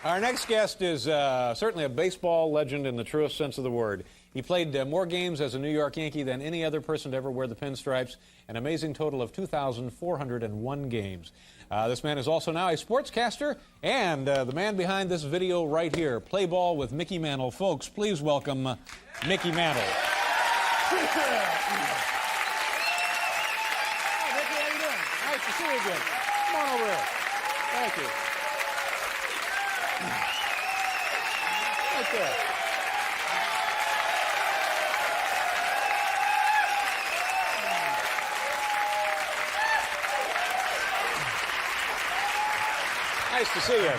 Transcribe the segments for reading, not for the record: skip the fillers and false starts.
Our next guest is certainly a baseball legend in the truest sense of the word. He played more games as a New York Yankee than any other person to ever wear the pinstripes, an amazing total of 2,401 games. This man is also now a sportscaster and the man behind this video right here, Play Ball with Mickey Mantle. Folks, please welcome Mickey Mantle. Hey, Mickey, how you doing? Nice to see you again. Come on over here. Thank you. Right there. Nice to see you.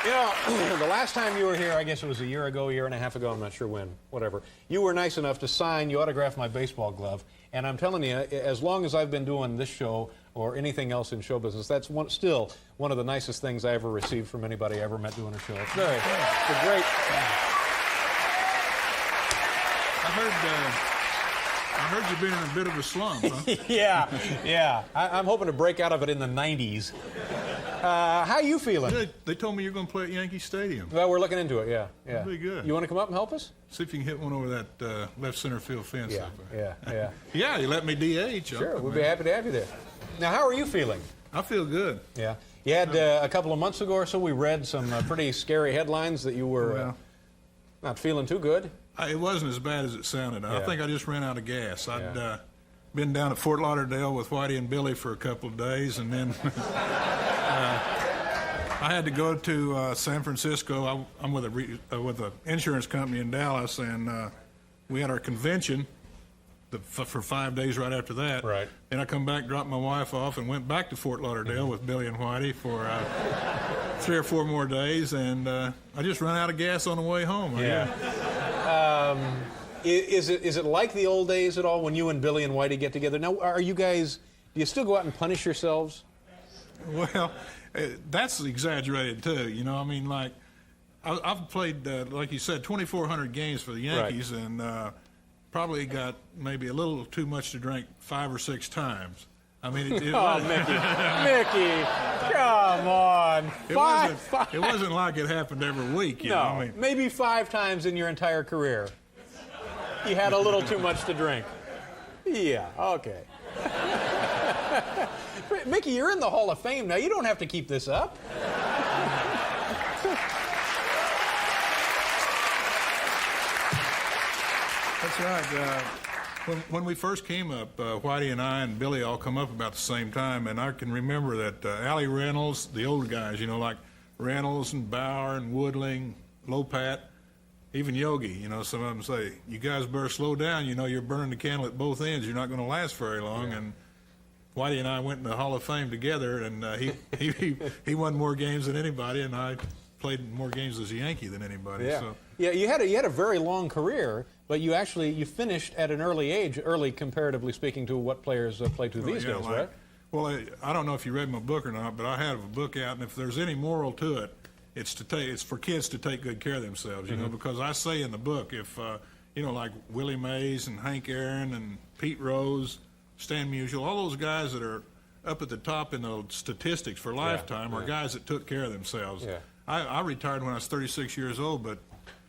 You know, the last time you were here, I guess it was a year ago, year and a half ago, I'm not sure when, whatever. You were nice enough to sign, you autographed my baseball glove, and I'm telling you, as long as I've been doing this show or anything else in show business, that's still one of the nicest things I ever received from anybody I ever met doing a show. It's very, it's a great... I heard you've been in a bit of a slump, huh? yeah. I'm hoping to break out of it in the 90s. How you feeling? They told me you're going to play at Yankee Stadium. Well, we're looking into it, yeah. That'd be good. You want to come up and help us? See if you can hit one over that left center field fence up there. Yeah. Yeah, you let me DH. Sure, we'd be happy to have you there. Now, how are you feeling? I feel good. Yeah. You had a couple of months ago or so, we read some pretty scary headlines that you were not feeling too good. It wasn't as bad as it sounded. Yeah. I think I just ran out of gas. I'd been down at Fort Lauderdale with Whitey and Billy for a couple of days, and then I had to go to San Francisco. I'm with an insurance company in Dallas, and we had our convention for 5 days right after that. Right. Then I come back, dropped my wife off, and went back to Fort Lauderdale with Billy and Whitey for 3 or 4 more days, and I just ran out of gas on the way home. Is it like the old days at all when you and Billy and Whitey get together? Now, do you still go out and punish yourselves? Well, that's exaggerated too. You know, I mean, like I've played, like you said, 2,400 games for the Yankees, right, and probably got maybe a little too much to drink 5 or 6 times. I mean, Mickey, come on. It wasn't like it happened every week. You know? I mean, maybe 5 times in your entire career. You had a little too much to drink. Yeah, okay. Mickey, you're in the Hall of Fame now. You don't have to keep this up. That's right. When we first came up, Whitey and I and Billy all come up about the same time, and I can remember that Allie Reynolds, the old guys, you know, like Reynolds and Bauer and Woodling, Lopat, even Yogi, you know, some of them say, you guys better slow down, you know, you're burning the candle at both ends, you're not going to last very long. Yeah. And Whitey and I went in the Hall of Fame together, and he won more games than anybody, and I played more games as a Yankee than anybody. Yeah, so. Yeah. You had a very long career, but you finished at an early age, early comparatively speaking to what players play to these days, right? Well, I don't know if you read my book or not, but I have a book out, and if there's any moral to it, it's for kids to take good care of themselves, you know, because I say in the book, if you know, like Willie Mays and Hank Aaron and Pete Rose, Stan Musial, all those guys that are up at the top in the statistics for lifetime are guys that took care of themselves. Yeah. I retired when I was 36 years old, but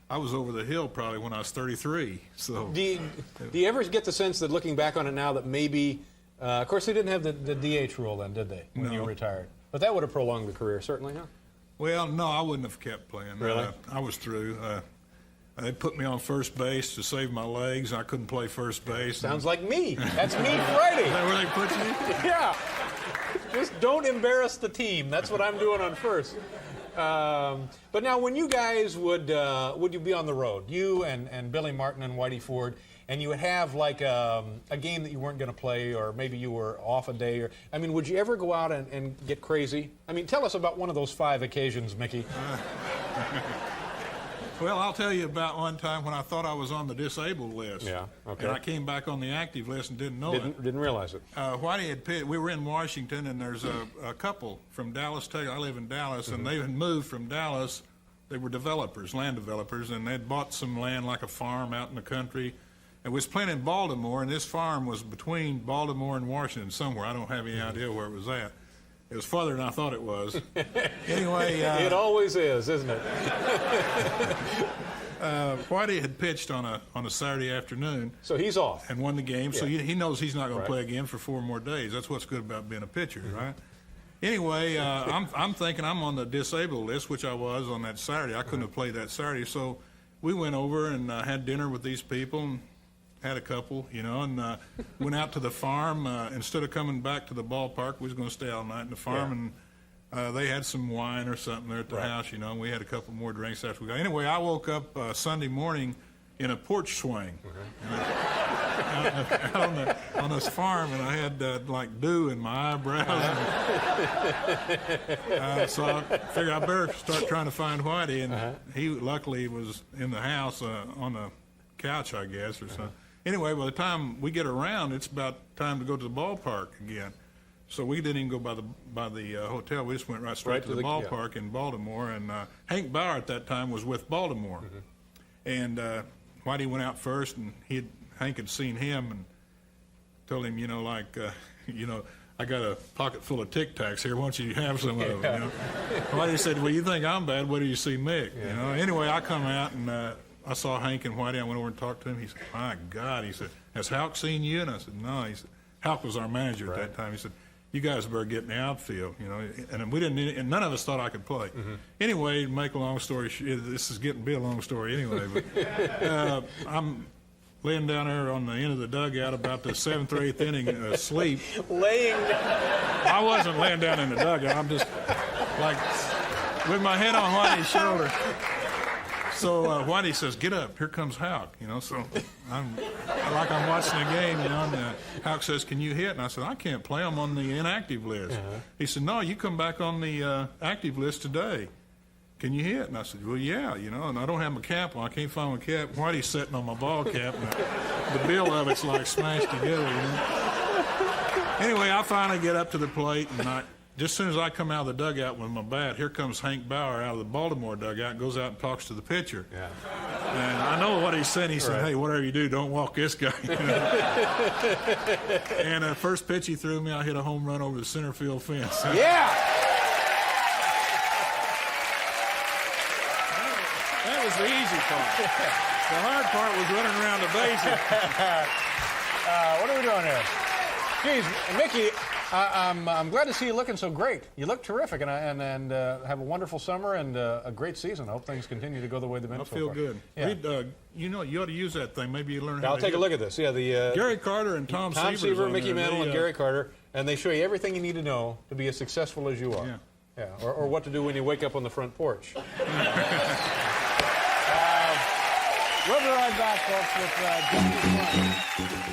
I was over the hill probably when I was 33. So do you ever get the sense that looking back on it now that maybe, of course they didn't have the DH rule then, did they, when you retired? But that would have prolonged the career, certainly, huh? Well, no, I wouldn't have kept playing. Really? I was through. They put me on first base to save my legs. I couldn't play first base. Sounds like me. That's me Friday. Is that where they put you? Yeah. Just don't embarrass the team. That's what I'm doing on first. But now, when you guys would you be on the road, you and Billy Martin and Whitey Ford, and you would have like a game that you weren't going to play, or maybe you were off a day, or I mean, would you ever go out and get crazy? I mean, tell us about one of those 5 occasions, Mickey. Well, I'll tell you about one time when I thought I was on the disabled list. Yeah, okay. And I came back on the active list and didn't know it. Didn't realize it. Whitey had we were in Washington, and there's a couple from Dallas, Texas. I live in Dallas, and they had moved from Dallas. They were developers, land developers, and they'd bought some land, like a farm out in the country, and was playing in Baltimore, and this farm was between Baltimore and Washington somewhere. I don't have any idea where it was at. It was farther than I thought it was. Anyway. It always is, isn't it? Whitey had pitched on a Saturday afternoon. So he's off. And won the game, so Yeah. he knows he's not going Right. to play again for 4 more days. That's what's good about being a pitcher, right? Anyway, I'm thinking I'm on the disabled list, which I was on that Saturday. I couldn't have played that Saturday, so we went over and had dinner with these people and had a couple, and went out to the farm. Instead of coming back to the ballpark, we was going to stay all night in the farm, and they had some wine or something there at the house, and we had a couple more drinks after we got. Anyway, I woke up Sunday morning in a porch swing out on this farm, and I had like dew in my eyebrows. So I figured I better start trying to find Whitey, and he luckily was in the house on the couch, I guess, or something. Anyway, by the time we get around, it's about time to go to the ballpark again. So we didn't even go by the hotel. We just went straight to the ballpark in Baltimore. And Hank Bauer at that time was with Baltimore. And Whitey went out first, and Hank had seen him and told him, I got a pocket full of Tic Tacs here. Why don't you have some of them? Whitey said, well, you think I'm bad? Wait till you see Mick. Anyway, I come out, and I saw Hank and Whitey. I went over and talked to him. He said, my God. He said, has Houck seen you? And I said, no. He said, Houck was our manager at that time. He said, you guys better get in the outfield, and we didn't, and none of us thought I could play. Anyway, to make a long story, this is getting to be a long story anyway, but I'm laying down there on the end of the dugout about the 7th or 8th inning asleep. Laying down. I wasn't laying down in the dugout. I'm just like with my head on Whitey's shoulder. So Whitey says, get up, here comes Houck, so I'm watching the game, and Houck says, can you hit? And I said, I can't play, I'm on the inactive list. He said, no, you come back on the active list today. Can you hit? And I said, well, yeah, and I don't have my cap on, I can't find my cap. Whitey's sitting on my ball cap, and the bill of it's like smashed together, Anyway, I finally get up to the plate, and just as soon as I come out of the dugout with my bat, here comes Hank Bauer out of the Baltimore dugout and goes out and talks to the pitcher. Yeah. And I know what he said. He said, hey, whatever you do, don't walk this guy. And the first pitch he threw me, I hit a home run over the center field fence. Yeah! That was the easy part. The hard part was running around the bases. What are we doing here? Geez, Mickey, I'm glad to see you looking so great. You look terrific, and have a wonderful summer and a great season. I hope things continue to go the way they've been so far. I feel good. Yeah. Read, you ought to use that thing. Maybe you learn how I'll to take a look at this. Yeah, the Gary Carter and Tom Seaver, Mickey Mantle, and Gary Carter, and they show you everything you need to know to be as successful as you are. Yeah. Or what to do when you wake up on the front porch. We'll be right back, folks, with Jimmy Fun.